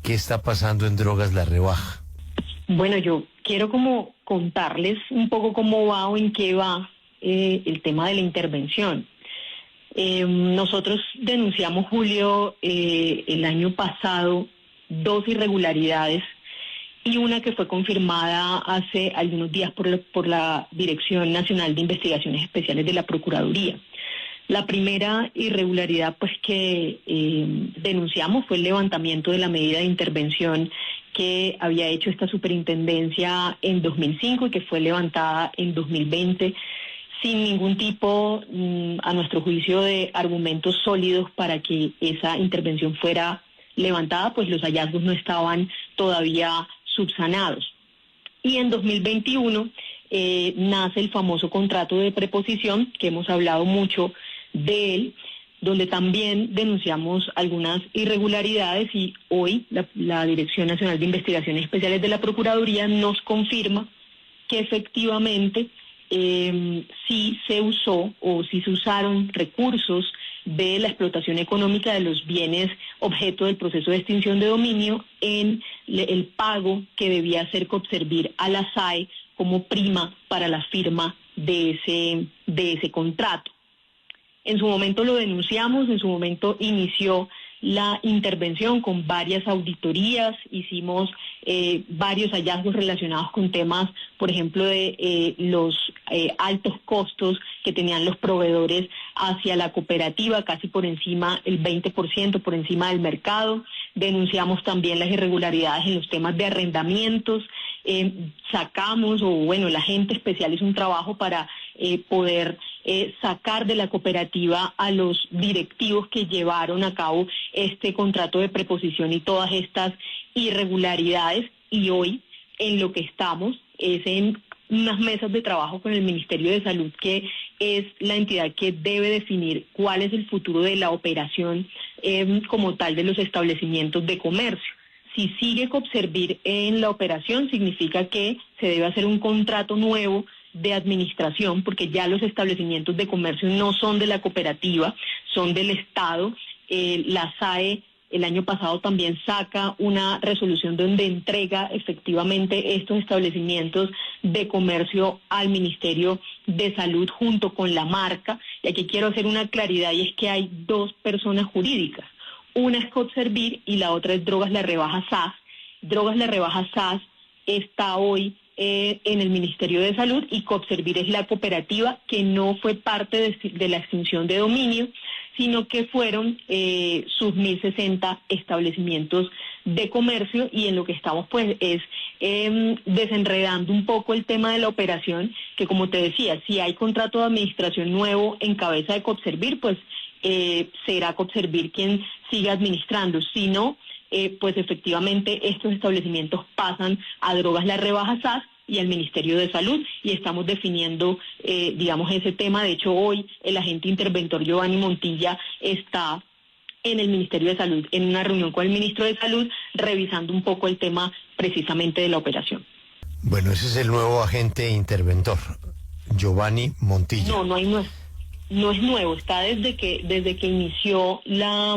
qué está pasando en Drogas La Rebaja. Bueno, yo quiero como contarles un poco cómo va o en qué va el tema de la intervención. Nosotros denunciamos, Julio, el año pasado 2 irregularidades y una que fue confirmada hace algunos días por la Dirección Nacional de Investigaciones Especiales de la Procuraduría. La primera irregularidad pues que denunciamos fue el levantamiento de la medida de intervención que había hecho esta superintendencia en 2005 y que fue levantada en 2020 sin ningún tipo, a nuestro juicio, de argumentos sólidos para que esa intervención fuera levantada, pues los hallazgos no estaban todavía subsanados. Y en 2021 nace el famoso contrato de preposición, que hemos hablado mucho de él, donde también denunciamos algunas irregularidades y hoy la Dirección Nacional de Investigaciones Especiales de la Procuraduría nos confirma que efectivamente sí se usó o sí se usaron recursos de la explotación económica de los bienes objeto del proceso de extinción de dominio en el pago que debía hacer Copservir a la SAE como prima para la firma de ese contrato. En su momento lo denunciamos, en su momento inició la intervención con varias auditorías, hicimos varios hallazgos relacionados con temas, por ejemplo, de los altos costos que tenían los proveedores hacia la cooperativa, casi por encima, el 20% por encima del mercado. Denunciamos también las irregularidades en los temas de arrendamientos. La agente especial hizo un trabajo para poder sacar de la cooperativa a los directivos que llevaron a cabo este contrato de preposición y todas estas irregularidades, y hoy en lo que estamos es en unas mesas de trabajo con el Ministerio de Salud, que es la entidad que debe definir cuál es el futuro de la operación como tal de los establecimientos de comercio. Si sigue Copservir en la operación, significa que se debe hacer un contrato nuevo de administración, porque ya los establecimientos de comercio no son de la cooperativa, son del Estado. La SAE el año pasado también saca una resolución donde entrega efectivamente estos establecimientos de comercio al Ministerio de Salud junto con la marca. Y aquí quiero hacer una claridad, y es que hay 2 personas jurídicas. Una es Copservir y la otra es Drogas La Rebaja SAS. Drogas La Rebaja SAS está hoy en el Ministerio de Salud, y Copservir es la cooperativa que no fue parte de la extinción de dominio, sino que fueron sus 1.060 establecimientos de comercio, y en lo que estamos pues es desenredando un poco el tema de la operación, que como te decía, si hay contrato de administración nuevo en cabeza de Copservir, pues será Copservir quien siga administrando. Si no, pues efectivamente estos establecimientos pasan a Drogas La Rebaja SAS y al Ministerio de Salud, y estamos definiendo, ese tema. De hecho, hoy el agente interventor Giovanni Montilla está en el Ministerio de Salud, en una reunión con el ministro de Salud, revisando un poco el tema precisamente de la operación. Bueno, ese es el nuevo agente interventor, Giovanni Montilla. No es nuevo, está desde que inició la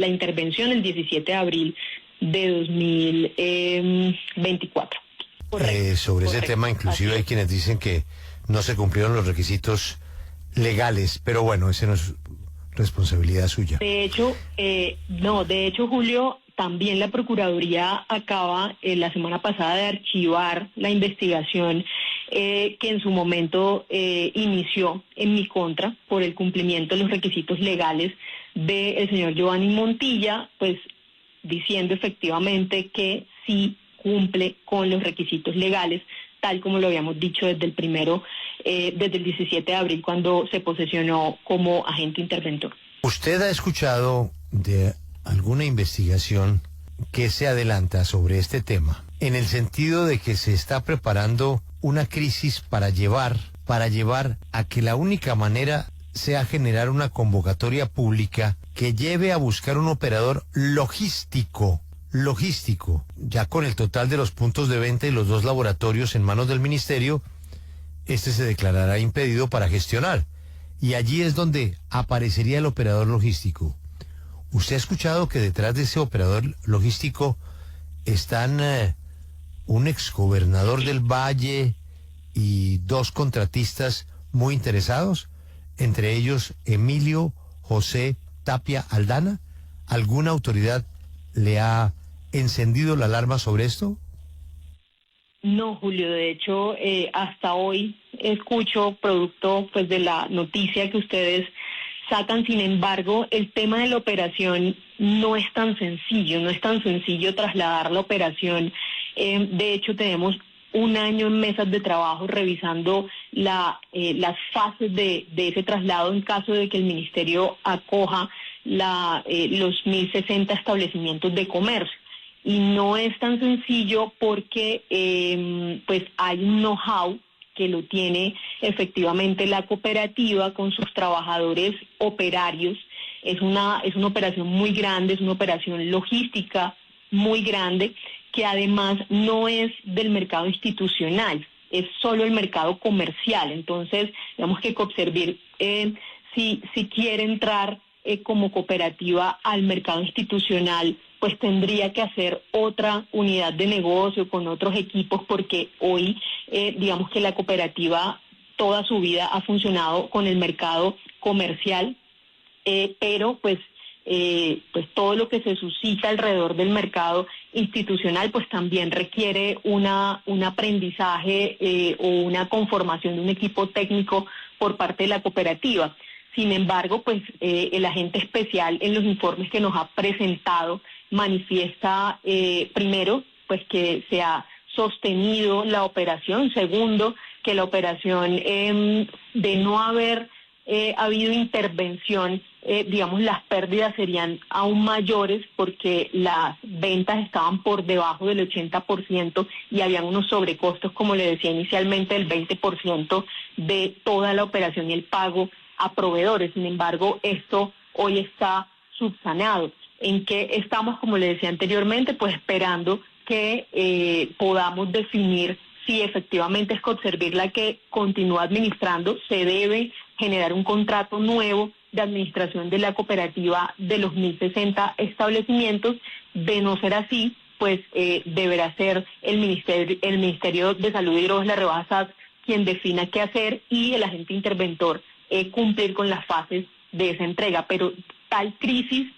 intervención el 17 de abril de 2024. Sobre ese tema, inclusive hay quienes dicen que no se cumplieron los requisitos legales, pero bueno, ese no es responsabilidad suya. De hecho, Julio, también la Procuraduría acaba la semana pasada de archivar la investigación que en su momento inició en mi contra por el cumplimiento de los requisitos legales del señor Giovanni Montilla, pues diciendo efectivamente que sí cumple con los requisitos legales, tal como lo habíamos dicho desde el 17 de abril, cuando se posesionó como agente interventor. ¿Usted ha escuchado de alguna investigación que se adelanta sobre este tema, en el sentido de que se está preparando una crisis para llevar a que la única manera sea generar una convocatoria pública que lleve a buscar un operador logístico, ya con el total de los puntos de venta y los 2 laboratorios en manos del ministerio, este se declarará impedido para gestionar, y allí es donde aparecería el operador logístico. ¿Usted ha escuchado que detrás de ese operador logístico están un exgobernador del Valle y dos contratistas muy interesados, entre ellos Emilio José Tapia Aldana? ¿Alguna autoridad le ha encendido la alarma sobre esto? No, Julio, de hecho, hasta hoy escucho producto pues de la noticia que ustedes sacan. Sin embargo, el tema de la operación no es tan sencillo, no es tan sencillo trasladar la operación. De hecho, tenemos un año en mesas de trabajo revisando las fases de ese traslado en caso de que el ministerio acoja los 1.060 establecimientos de comercio. Y no es tan sencillo porque pues hay un know-how que lo tiene efectivamente la cooperativa con sus trabajadores operarios. Es una operación muy grande, es una operación logística muy grande, que además no es del mercado institucional, es solo el mercado comercial. Entonces, digamos que Coopservir, si quiere entrar como cooperativa al mercado institucional, pues tendría que hacer otra unidad de negocio con otros equipos, porque hoy, digamos que la cooperativa toda su vida ha funcionado con el mercado comercial, pero pues todo lo que se suscita alrededor del mercado institucional pues también requiere un aprendizaje o una conformación de un equipo técnico por parte de la cooperativa. Sin embargo, pues el agente especial en los informes que nos ha presentado manifiesta, primero, pues que se ha sostenido la operación. Segundo, que la operación, de no haber habido intervención, digamos, las pérdidas serían aún mayores, porque las ventas estaban por debajo del 80% y habían unos sobrecostos, como le decía inicialmente, del 20% de toda la operación y el pago a proveedores. Sin embargo, esto hoy está subsanado. ¿En qué estamos? Como le decía anteriormente, pues esperando que podamos definir si efectivamente es Coopservir la que continúa administrando. Se debe generar un contrato nuevo de administración de la cooperativa de los 1.060 establecimientos. De no ser así, pues deberá ser el Ministerio de Salud y Drogas, la Rebaja quien defina qué hacer, y el agente interventor cumplir con las fases de esa entrega. Pero tal crisis,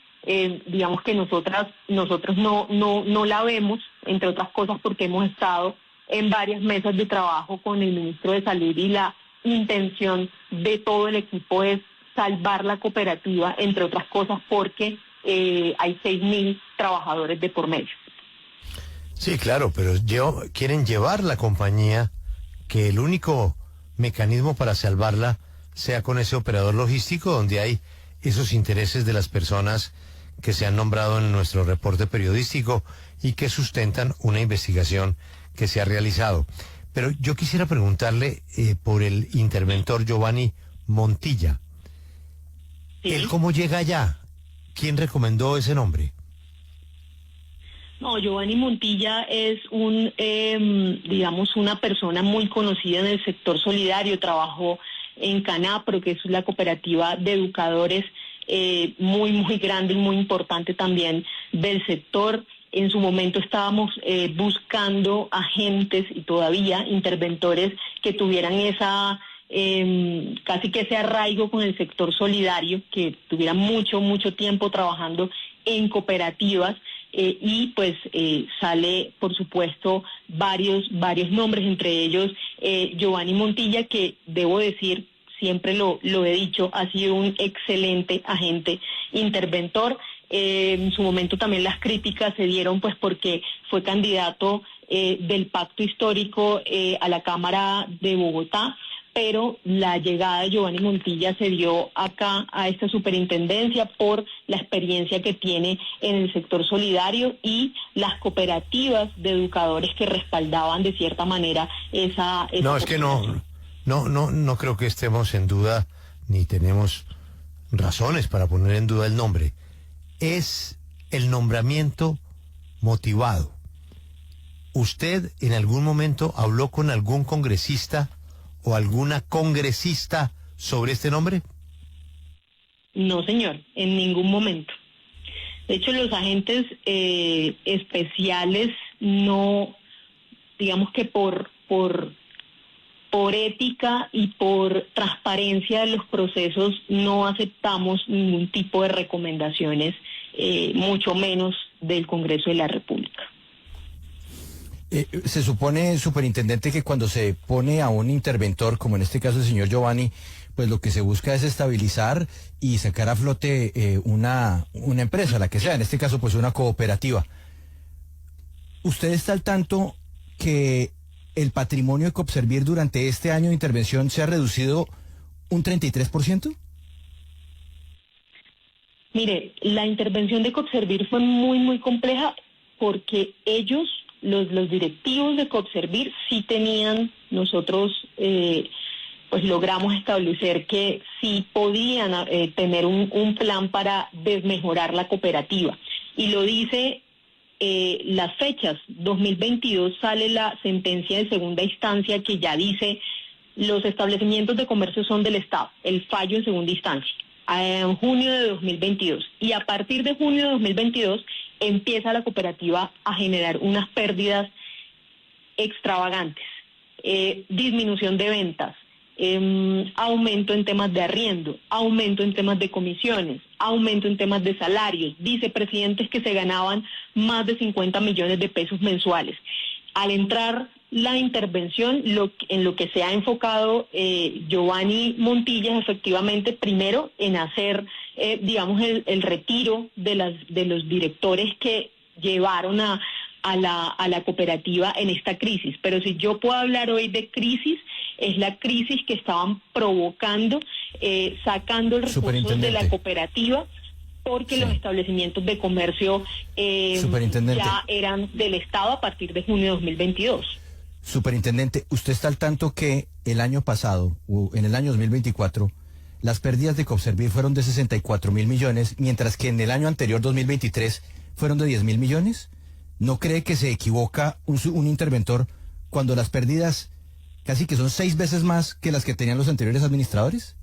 digamos que nosotros no la vemos, entre otras cosas porque hemos estado en varias mesas de trabajo con el ministro de Salud, y la intención de todo el equipo es salvar la cooperativa, entre otras cosas porque hay 6.000 trabajadores de por medio. Sí, claro, pero quieren llevar la compañía, que el único mecanismo para salvarla sea con ese operador logístico, donde hay esos intereses de las personas que se han nombrado en nuestro reporte periodístico y que sustentan una investigación que se ha realizado. Pero yo quisiera preguntarle por el interventor Giovanni Montilla. ¿Sí? ¿Él cómo llega allá? ¿Quién recomendó ese nombre? No, Giovanni Montilla es digamos, una persona muy conocida en el sector solidario. Trabajó en Canapro, que es la cooperativa de educadores muy, muy grande y muy importante también del sector. En su momento estábamos buscando agentes y todavía interventores que tuvieran casi que ese arraigo con el sector solidario, que tuvieran mucho tiempo trabajando en cooperativas. Y pues sale, por supuesto, varios nombres, entre ellos Giovanni Montilla, que debo decir, siempre lo he dicho, ha sido un excelente agente interventor. En su momento también las críticas se dieron pues porque fue candidato del Pacto Histórico a la Cámara de Bogotá, pero la llegada de Giovanni Montilla se dio acá a esta superintendencia por la experiencia que tiene en el sector solidario y las cooperativas de educadores que respaldaban de cierta manera esa No, es que no creo que estemos en duda, ni tenemos razones para poner en duda el nombre. Es el nombramiento motivado. ¿Usted en algún momento habló con algún congresista o alguna congresista sobre este nombre? No, señor, en ningún momento. De hecho, los agentes especiales no, digamos que por ética y por transparencia de los procesos no aceptamos ningún tipo de recomendaciones, mucho menos del Congreso de la República. Se supone, superintendente, que cuando se pone a un interventor, como en este caso el señor Giovanni, pues lo que se busca es estabilizar y sacar a flote una empresa, la que sea, en este caso pues una cooperativa. ¿Usted está al tanto que el patrimonio de Copservir durante este año de intervención se ha reducido un 33%? Mire, la intervención de Copservir fue muy compleja porque ellos, los directivos de Copservir, sí tenían, nosotros pues logramos establecer que sí podían tener un plan para desmejorar la cooperativa. Y lo dice las fechas. 2022 sale la sentencia de segunda instancia que ya dice los establecimientos de comercio son del Estado, el fallo en segunda instancia, en junio de 2022. Y a partir de junio de 2022 empieza la cooperativa a generar unas pérdidas extravagantes, disminución de ventas, aumento en temas de arriendo, aumento en temas de comisiones, aumento en temas de salarios, vicepresidentes que se ganaban más de 50 millones de pesos mensuales. Al entrar la intervención, en lo que se ha enfocado Giovanni Montilla, efectivamente, primero en hacer, digamos, el retiro de los directores que llevaron a la cooperativa en esta crisis. Pero si yo puedo hablar hoy de crisis, es la crisis que estaban provocando, sacando recursos de la cooperativa, porque sí, los establecimientos de comercio ya eran del Estado a partir de junio de 2022. Superintendente, ¿usted está al tanto que el año pasado, o en el año 2024, las pérdidas de Copservir fueron de 64.000 millones, mientras que en el año anterior, 2023, fueron de 10.000 millones? ¿No cree que se equivoca un interventor cuando las pérdidas casi que son 6 veces más que las que tenían los anteriores administradores?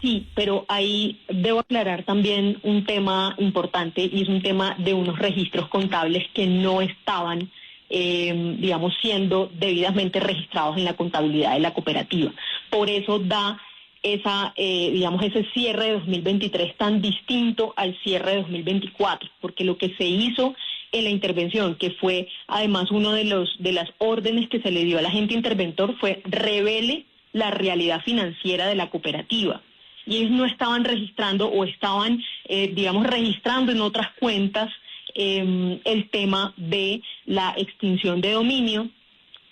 Sí, pero ahí debo aclarar también un tema importante, y es un tema de unos registros contables que no estaban, digamos, siendo debidamente registrados en la contabilidad de la cooperativa. Por eso da ese cierre de 2023 tan distinto al cierre de 2024, porque lo que se hizo en la intervención, que fue además uno de las órdenes que se le dio al agente interventor, fue revele la realidad financiera de la cooperativa. Y ellos no estaban registrando o estaban, registrando en otras cuentas el tema de la extinción de dominio,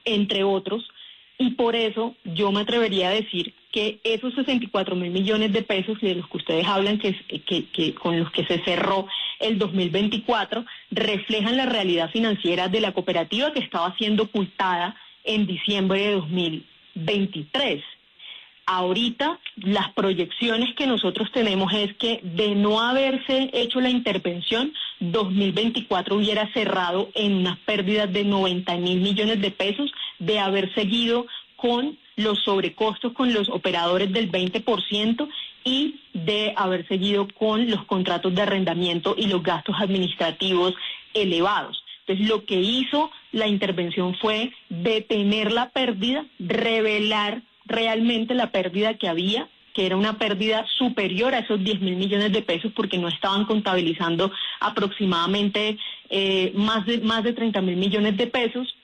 entre otros, y por eso yo me atrevería a decir que esos 64.000 millones de pesos de los que ustedes hablan, que con los que se cerró el 2024, reflejan la realidad financiera de la cooperativa que estaba siendo ocultada en diciembre de 2023. Ahorita las proyecciones que nosotros tenemos es que de no haberse hecho la intervención, 2024 hubiera cerrado en unas pérdidas de 90.000 millones de pesos, de haber seguido con los sobrecostos con los operadores del 20% y de haber seguido con los contratos de arrendamiento y los gastos administrativos elevados. Entonces, lo que hizo la intervención fue detener la pérdida, revelar realmente la pérdida que había, que era una pérdida superior a esos 10.000 millones de pesos, porque no estaban contabilizando aproximadamente más de 30.000 millones de pesos,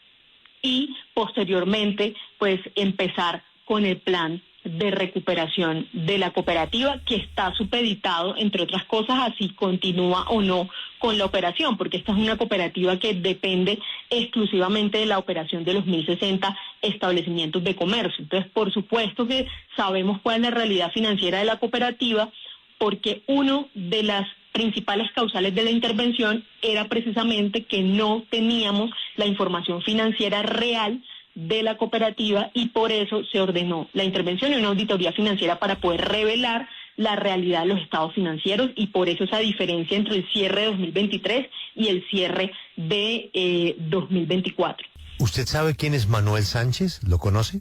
y posteriormente pues empezar con el plan de recuperación de la cooperativa, que está supeditado, entre otras cosas, a si continúa o no con la operación, porque esta es una cooperativa que depende exclusivamente de la operación de los 1.060 establecimientos de comercio. Entonces, por supuesto que sabemos cuál es la realidad financiera de la cooperativa, porque uno de las principales causales de la intervención era precisamente que no teníamos la información financiera real de la cooperativa, y por eso se ordenó la intervención y una auditoría financiera para poder revelar la realidad de los estados financieros, y por eso esa diferencia entre el cierre de 2023 y el cierre de 2024. ¿Usted sabe quién es Manuel Sánchez? ¿Lo conoce?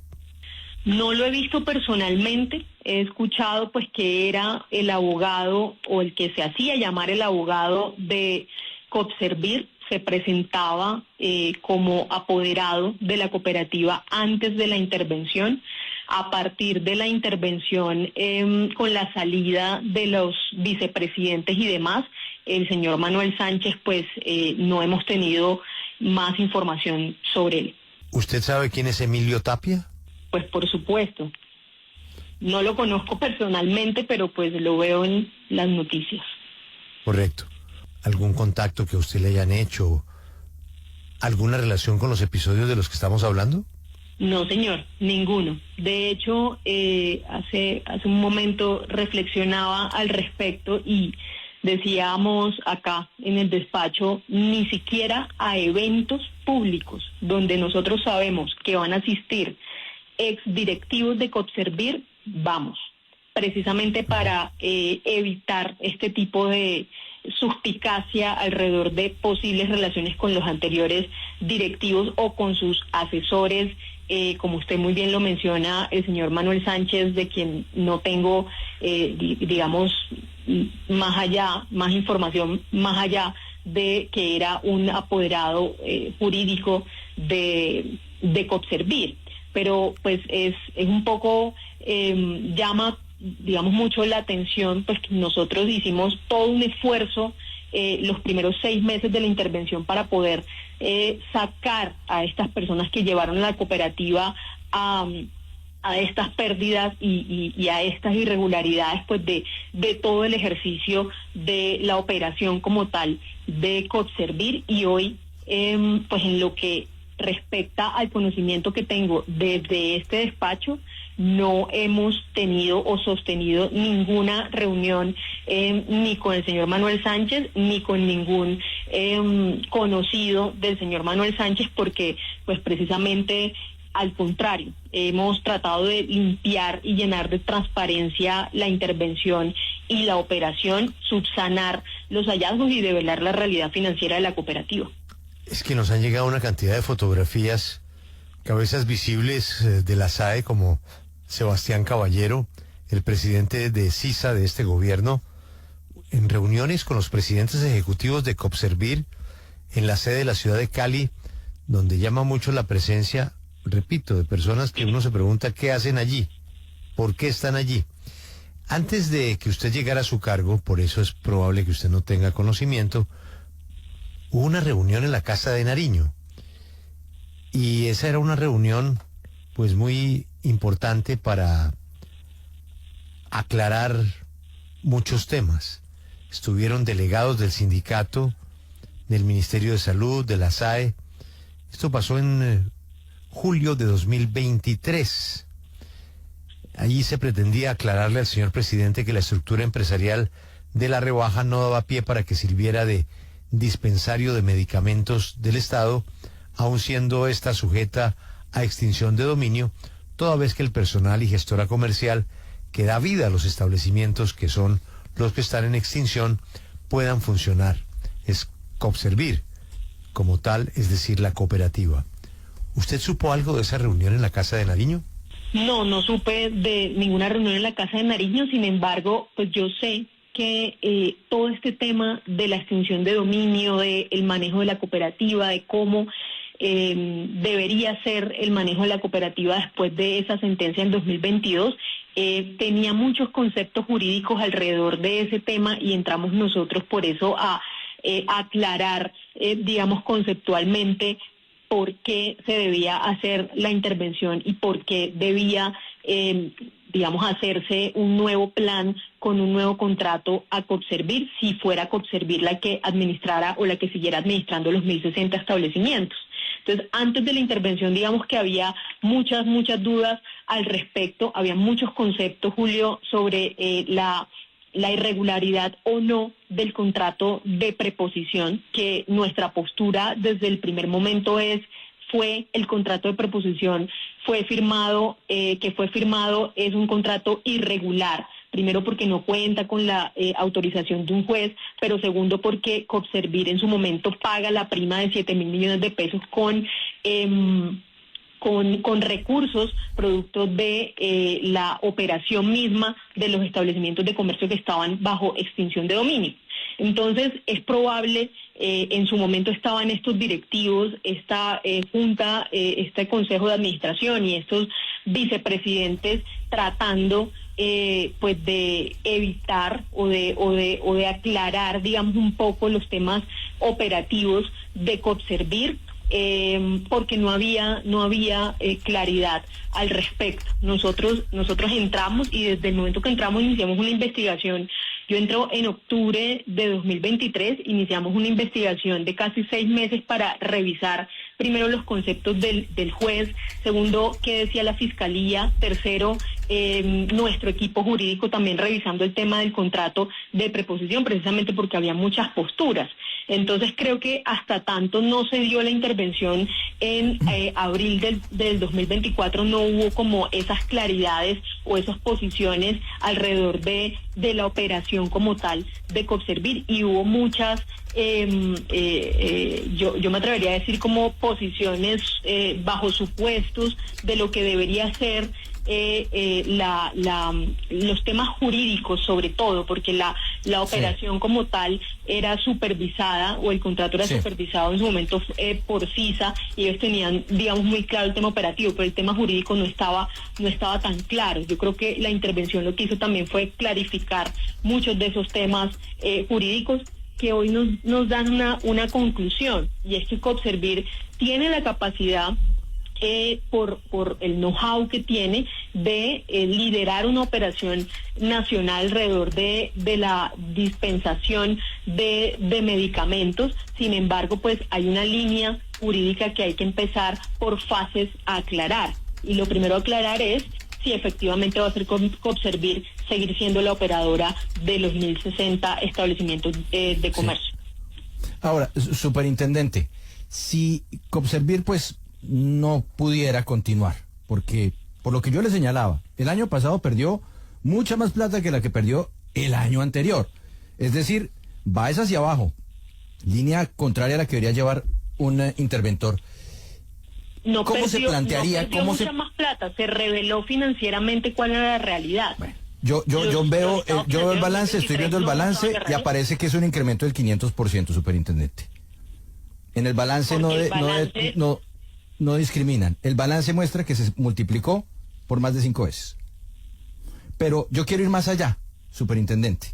No lo he visto personalmente, he escuchado pues que era el abogado o el que se hacía llamar el abogado de Copservir, se presentaba como apoderado de la cooperativa antes de la intervención. A partir de la intervención, con la salida de los vicepresidentes y demás, el señor Manuel Sánchez, pues no hemos tenido más información sobre él. ¿Usted sabe quién es Emilio Tapia? Pues por supuesto. No lo conozco personalmente, pero pues lo veo en las noticias. Correcto. ¿Algún contacto que a usted le hayan hecho? ¿Alguna relación con los episodios de los que estamos hablando? No, señor, ninguno. De hecho, hace un momento reflexionaba al respecto y decíamos acá en el despacho, ni siquiera a eventos públicos donde nosotros sabemos que van a asistir exdirectivos de Copservir, vamos, precisamente para evitar este tipo de suspicacia alrededor de posibles relaciones con los anteriores directivos o con sus asesores, como usted muy bien lo menciona, el señor Manuel Sánchez, de quien no tengo, digamos, más información, más allá de que era un apoderado jurídico de Copservir. Pero pues es un poco, llama, digamos, mucho la atención, pues que nosotros hicimos todo un esfuerzo los primeros 6 meses de la intervención para poder sacar a estas personas que llevaron la cooperativa a estas pérdidas y a estas irregularidades, pues de todo el ejercicio de la operación como tal de Copservir. Y hoy, pues en lo que respecta al conocimiento que tengo desde este despacho, no hemos tenido o sostenido ninguna reunión ni con el señor Manuel Sánchez ni con ningún conocido del señor Manuel Sánchez, porque pues precisamente al contrario, hemos tratado de limpiar y llenar de transparencia la intervención y la operación, subsanar los hallazgos y develar la realidad financiera de la cooperativa. Es que nos han llegado una cantidad de fotografías, cabezas visibles de la SAE, como Sebastián Caballero, el presidente de CISA de este gobierno, en reuniones con los presidentes ejecutivos de Copservir en la sede de la ciudad de Cali, donde llama mucho la presencia, repito, de personas que uno se pregunta qué hacen allí, por qué están allí. Antes de que usted llegara a su cargo, por eso es probable que usted no tenga conocimiento, hubo una reunión en la Casa de Nariño. Y esa era una reunión pues muy importante para aclarar muchos temas. Estuvieron delegados del sindicato, del Ministerio de Salud, de la SAE. Esto pasó en julio de 2023. Allí se pretendía aclararle al señor presidente que la estructura empresarial de la rebaja no daba pie para que sirviera de dispensario de medicamentos del Estado, aun siendo esta sujeta a extinción de dominio, toda vez que el personal y gestora comercial que da vida a los establecimientos que son los que están en extinción puedan funcionar. Es Copservir como tal, es decir, la cooperativa. ¿Usted supo algo de esa reunión en la Casa de Nariño? No supe de ninguna reunión en la Casa de Nariño. Sin embargo, pues yo sé que todo este tema de la extinción de dominio, del manejo de la cooperativa, de cómo debería ser el manejo de la cooperativa después de esa sentencia en 2022, tenía muchos conceptos jurídicos alrededor de ese tema, y entramos nosotros por eso a aclarar, digamos, conceptualmente por qué se debía hacer la intervención y por qué debía, digamos, hacerse un nuevo plan con un nuevo contrato a Copservir, si fuera Copservir la que administrara o la que siguiera administrando los 1.060 establecimientos. Entonces, antes de la intervención, digamos que había muchas dudas al respecto, había muchos conceptos, Julio, sobre la irregularidad o no del contrato de preposición, que nuestra postura desde el primer momento fue el contrato de preposición, fue firmado, es un contrato irregular. Primero porque no cuenta con la autorización de un juez, pero segundo porque Copservir en su momento paga la prima de 7.000 millones de pesos con con recursos producto de la operación misma de los establecimientos de comercio que estaban bajo extinción de dominio. Entonces, es probable, en su momento estaban estos directivos, esta junta, este consejo de administración y estos vicepresidentes tratando pues de evitar o de aclarar, digamos, un poco los temas operativos de Copservir, porque no había claridad al respecto. Nosotros entramos y desde el momento que entramos iniciamos una investigación. Yo entro en octubre de 2023, iniciamos una investigación de casi 6 meses para revisar primero los conceptos del juez, segundo, qué decía la fiscalía, tercero, nuestro equipo jurídico también revisando el tema del contrato de preposición, precisamente porque había muchas posturas. Entonces creo que hasta tanto no se dio la intervención en abril del 2024, no hubo como esas claridades o esas posiciones alrededor de la operación como tal de Copservir, y hubo muchas, yo me atrevería a decir como posiciones bajo supuestos de lo que debería ser los temas jurídicos, sobre todo porque la operación como tal era supervisada, o el contrato era supervisado en su momento por CISA, y ellos tenían, digamos, muy claro el tema operativo, pero el tema jurídico no estaba tan claro. Yo creo que la intervención lo que hizo también fue clarificar muchos de esos temas jurídicos que hoy nos dan una conclusión, y es que Copservir tiene la capacidad, por el know-how que tiene, de liderar una operación nacional alrededor de la dispensación de medicamentos. Sin embargo, pues hay una línea jurídica que hay que empezar por fases a aclarar. Y lo primero a aclarar es si efectivamente va a ser Copservir seguir siendo la operadora de los 1.060 establecimientos de comercio. Ahora, superintendente, si Copservir pues no pudiera continuar, porque por lo que yo le señalaba, el año pasado perdió mucha más plata que la que perdió el año anterior. Es decir, va hacia abajo, línea contraria a la que debería llevar un interventor. ¿Cómo se plantearía? No perdió mucha más plata, se reveló financieramente cuál era la realidad. Bueno, yo veo el balance, estoy viendo el balance y aparece que es un incremento del 500%, superintendente. En el balance no discriminan. El balance muestra que se multiplicó por más de 5 veces. Pero yo quiero ir más allá, superintendente.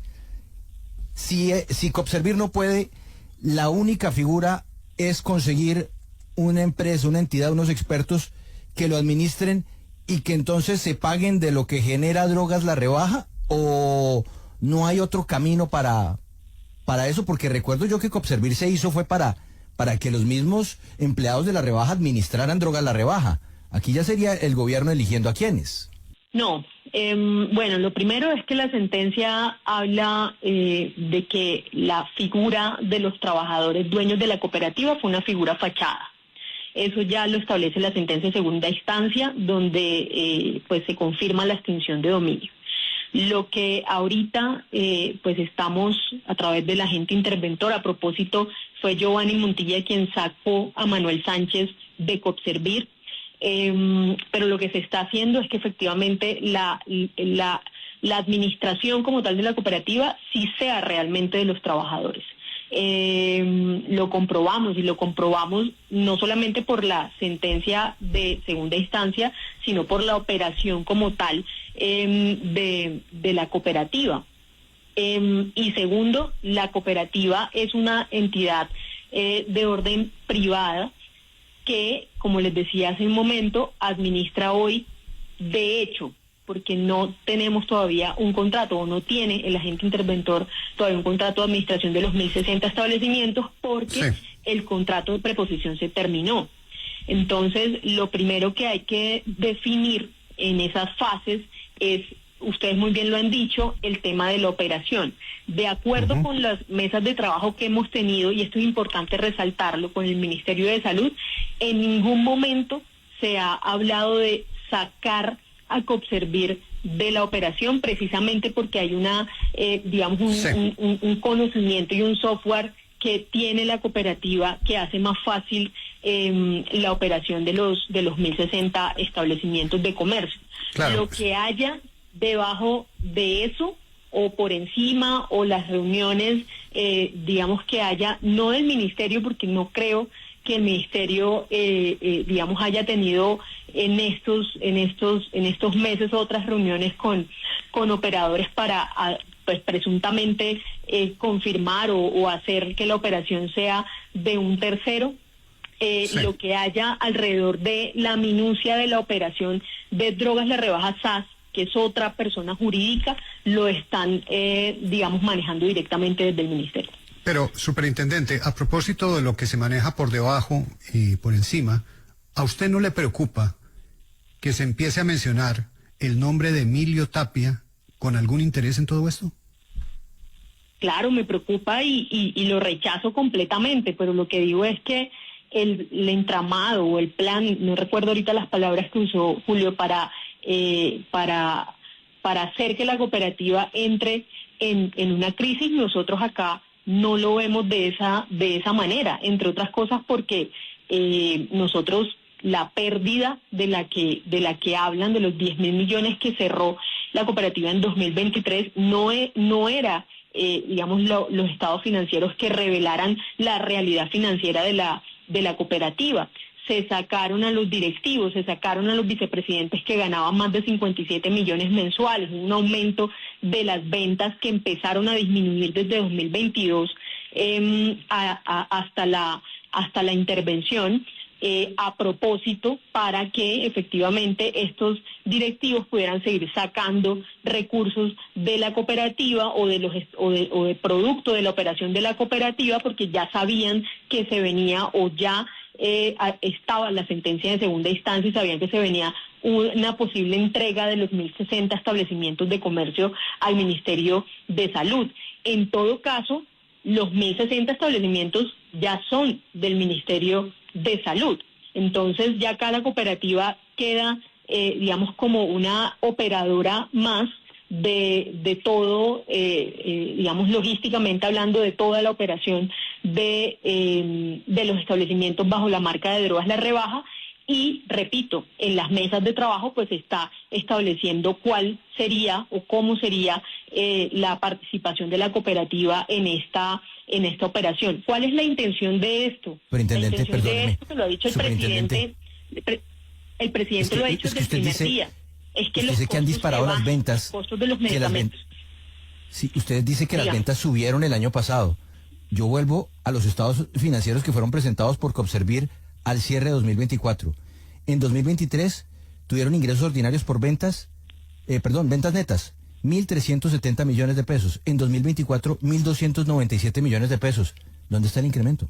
Si Copservir no puede, la única figura es conseguir una empresa, una entidad, unos expertos que lo administren y que entonces se paguen de lo que genera drogas la rebaja, o no hay otro camino para eso, porque recuerdo yo que Copservir se hizo fue para que los mismos empleados de la rebaja administraran drogas la rebaja. Aquí ya sería el gobierno eligiendo a quiénes. No, bueno, lo primero es que la sentencia habla de que la figura de los trabajadores dueños de la cooperativa fue una figura fachada. Eso ya lo establece la sentencia de segunda instancia, donde pues se confirma la extinción de dominio. Lo que ahorita pues estamos a través del agente interventor, a propósito, fue Giovanni Montilla quien sacó a Manuel Sánchez de Copservir, pero lo que se está haciendo es que efectivamente la administración como tal de la cooperativa sí sea realmente de los trabajadores. Lo comprobamos, y lo comprobamos no solamente por la sentencia de segunda instancia, sino por la operación como tal de la cooperativa. Y segundo, la cooperativa es una entidad de orden privada que, como les decía hace un momento, administra hoy, de hecho, porque no tenemos todavía un contrato, o no tiene el agente interventor todavía un contrato de administración de los 1.060 establecimientos, porque el contrato de preposición se terminó. Entonces, lo primero que hay que definir en esas fases es, ustedes muy bien lo han dicho, el tema de la operación. De acuerdo con las mesas de trabajo que hemos tenido, y esto es importante resaltarlo, con el Ministerio de Salud, en ningún momento se ha hablado de sacar a Copservir de la operación, precisamente porque hay una, un conocimiento y un software que tiene la cooperativa que hace más fácil la operación de los 1.060 establecimientos de comercio. Claro, Lo pues. que haya debajo de eso o por encima, o las reuniones, digamos, que haya, no del ministerio, porque no creo que el ministerio, digamos, haya tenido en estos meses otras reuniones con operadores para pues presuntamente confirmar o hacer que la operación sea de un tercero. Sí. Lo que haya alrededor de la minucia de la operación de Drogas La Rebaja SAS, que es otra persona jurídica, lo están, digamos, manejando directamente desde el ministerio. Pero, superintendente, a propósito de lo que se maneja por debajo y por encima, ¿a usted no le preocupa que se empiece a mencionar el nombre de Emilio Tapia con algún interés en todo esto? Claro, me preocupa y lo rechazo completamente, pero lo que digo es que el entramado o el plan, no recuerdo ahorita las palabras que usó Julio, para hacer que la cooperativa entre en una crisis, nosotros acá no lo vemos de esa manera, entre otras cosas porque nosotros la pérdida de la que hablan, de los 10.000 millones que cerró la cooperativa en 2023, no era digamos, los estados financieros que revelaran la realidad financiera de la cooperativa. Se sacaron a los directivos, se sacaron a los vicepresidentes que ganaban más de 57 millones mensuales, un aumento de las ventas que empezaron a disminuir desde 2022 hasta la intervención, a propósito, para que efectivamente estos directivos pudieran seguir sacando recursos de la cooperativa o de producto de la operación de la cooperativa, porque ya sabían que se venía o ya estaba la sentencia de segunda instancia y sabían que se venía una posible entrega de los 1.060 establecimientos de comercio al Ministerio de Salud. En todo caso, los 1.060 establecimientos ya son del Ministerio de Salud. Entonces ya acá la cooperativa queda, digamos, como una operadora más de todo, digamos, logísticamente hablando, de toda la operación de los establecimientos bajo la marca de Drogas La Rebaja. Y, repito, en las mesas de trabajo pues está estableciendo cuál sería o cómo sería la participación de la cooperativa en esta operación. ¿Cuál es la intención de esto? Superintendente, La intención perdóneme. de esto, que lo ha dicho el presidente, el presidente lo ha dicho desde el primer día. Es que usted los dice que han costos disparado se las bajan, ventas, los costos de los que las medicamentos. Sí, usted dice que las Dígame. ventas subieron el año pasado. Yo vuelvo a los estados financieros que fueron presentados por Copservir al cierre de 2024. En 2023 tuvieron ingresos ordinarios por ventas netas, 1.370 millones de pesos. En 2024, 1.297 millones de pesos. ¿Dónde está el incremento?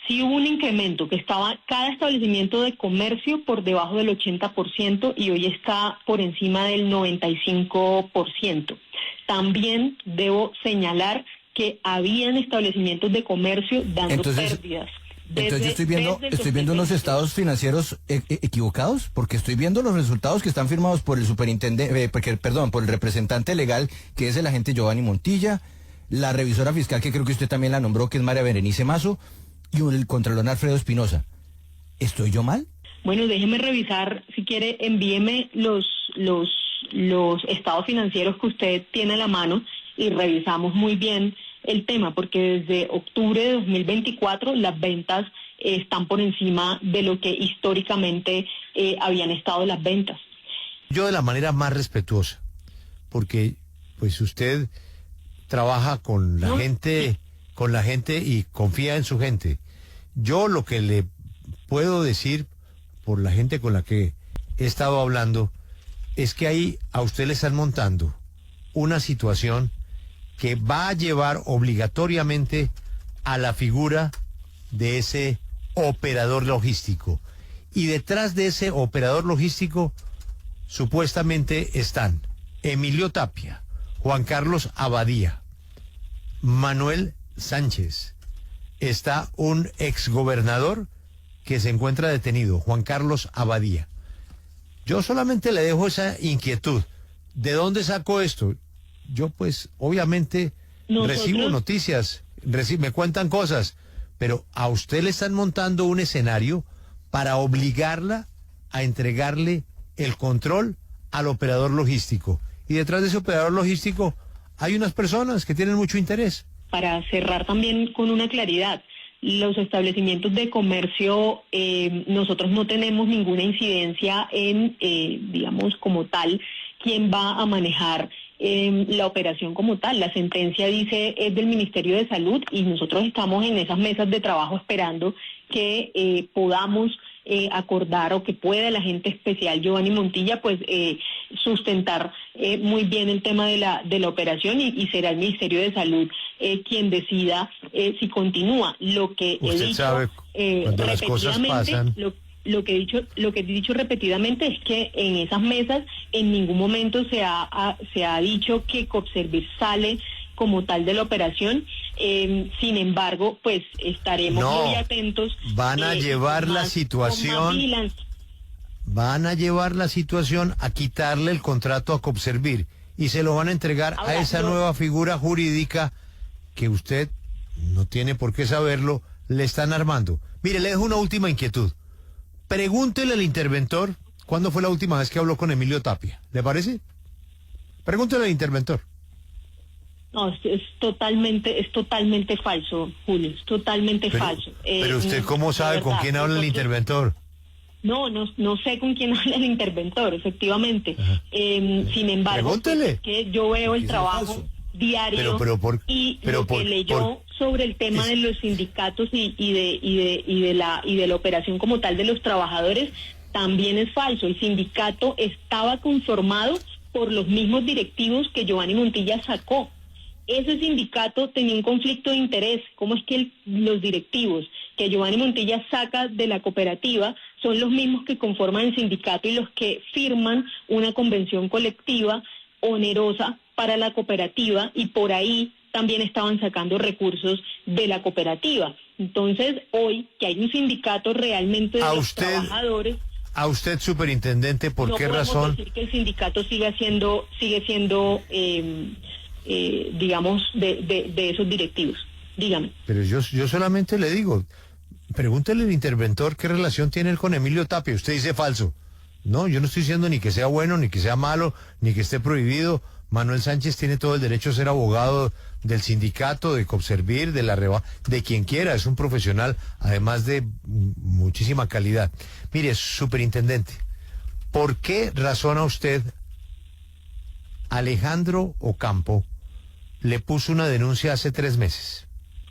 Sí hubo un incremento, que estaba cada establecimiento de comercio por debajo del 80% y hoy está por encima del 95%. También debo señalar que habían establecimientos de comercio dando pérdidas. Entonces yo estoy viendo unos estados financieros equivocados, porque estoy viendo los resultados que están firmados por el superintendente, por el representante legal, que es el agente Giovanni Montilla, la revisora fiscal, que creo que usted también la nombró, que es María Berenice Mazo, y el contralor Alfredo Espinosa. ¿Estoy yo mal? Bueno, déjeme revisar, si quiere, envíeme los estados financieros que usted tiene a la mano y revisamos muy bien el tema, porque desde octubre de 2024 las ventas están por encima de lo que históricamente habían estado las ventas. Yo de la manera más respetuosa, porque pues usted trabaja con la gente y confía en su gente. Yo lo que le puedo decir por la gente con la que he estado hablando es que ahí a usted le están montando una situación que va a llevar obligatoriamente a la figura de ese operador logístico. Y detrás de ese operador logístico supuestamente están Emilio Tapia, Juan Carlos Abadía, Manuel Sánchez. Está un exgobernador que se encuentra detenido, Juan Carlos Abadía. Yo solamente le dejo esa inquietud. ¿De dónde sacó esto? Yo pues obviamente recibo noticias, me cuentan cosas, pero a usted le están montando un escenario para obligarla a entregarle el control al operador logístico. Y detrás de ese operador logístico hay unas personas que tienen mucho interés. Para cerrar también con una claridad, los establecimientos de comercio, nosotros no tenemos ninguna incidencia en, digamos, como tal, quién va a manejar la operación como tal. La sentencia dice es del Ministerio de Salud y nosotros estamos en esas mesas de trabajo esperando que podamos acordar o que pueda el agente especial Giovanni Montilla pues sustentar muy bien el tema de la operación y será el Ministerio de Salud quien decida si continúa. Lo que he Usted dicho sabe, cuando las cosas pasan, lo que he dicho repetidamente es que en esas mesas en ningún momento se ha dicho que Copservir sale como tal de la operación. Sin embargo, pues estaremos muy atentos. Van a llevar la situación. Van a llevar la situación a quitarle el contrato a Copservir y se lo van a entregar a esa nueva figura jurídica que usted no tiene por qué saberlo, le están armando. Mire, le dejo una última inquietud. Pregúntele al interventor cuándo fue la última vez que habló con Emilio Tapia. ¿Le parece? Pregúntele al interventor. No, es totalmente falso, Julio, es totalmente falso. Pero usted ¿cómo sabe con quién habla el interventor? No sé con quién habla el interventor, efectivamente. Sin embargo, pregúntele. Que yo veo el trabajo diario y lo que leyó sobre el tema de los sindicatos y de la operación como tal de los trabajadores también es falso. El sindicato estaba conformado por los mismos directivos que Giovanni Montilla sacó. Ese sindicato tenía un conflicto de interés. ¿Cómo es que los directivos que Giovanni Montilla saca de la cooperativa son los mismos que conforman el sindicato y los que firman una convención colectiva onerosa para la cooperativa, y por ahí también estaban sacando recursos de la cooperativa? Entonces, hoy que hay un sindicato realmente de los trabajadores... A usted, superintendente, ¿por qué razón? No podemos decir que el sindicato sigue siendo digamos, de esos directivos. Dígame. Pero yo solamente le digo, pregúntele al interventor qué relación tiene él con Emilio Tapia. Usted dice falso. No, yo no estoy diciendo ni que sea bueno, ni que sea malo, ni que esté prohibido. Manuel Sánchez tiene todo el derecho a ser abogado del sindicato, de Copservir, de quien quiera. Es un profesional, además de muchísima calidad. Mire, superintendente, ¿por qué razona usted Alejandro Ocampo le puso una denuncia hace 3 meses?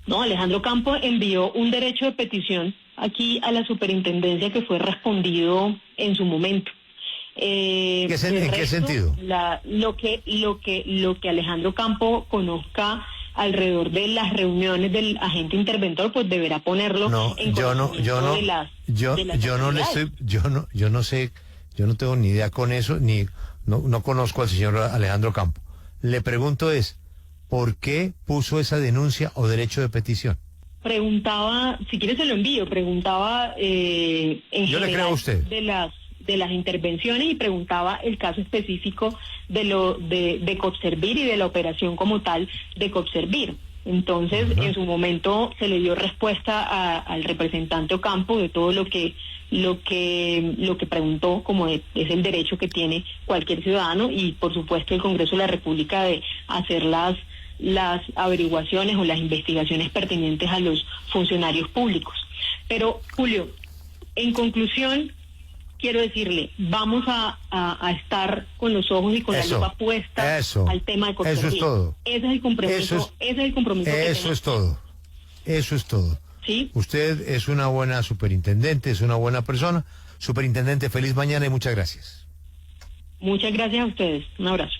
No, Alejandro Ocampo envió un derecho de petición aquí a la superintendencia que fue respondido en su momento. ¿En qué sentido? Lo que Alejandro Ocampo conozca alrededor de las reuniones del agente interventor, pues deberá ponerlo en conocimiento de las yo no sé, yo no tengo ni idea con eso, no conozco al señor Alejandro Ocampo. Le pregunto ¿por qué puso esa denuncia o derecho de petición? Preguntaba, si quiere se lo envío, preguntaba en yo general le creo a usted. de las intervenciones y preguntaba el caso específico de Copservir y de la operación como tal de Copservir. Entonces, en su momento se le dio respuesta al representante Ocampo de todo lo que preguntó, como es el derecho que tiene cualquier ciudadano, y por supuesto el Congreso de la República de hacer las averiguaciones o las investigaciones pertinentes a los funcionarios públicos. Pero, Julio, en conclusión, quiero decirle, vamos a estar con los ojos y con la lupa puesta al tema de Copservir. Eso es todo. Ese es el compromiso. Eso es todo. Eso es todo. ¿Sí? Usted es una buena superintendente, es una buena persona. Superintendente, feliz mañana y muchas gracias. Muchas gracias a ustedes. Un abrazo.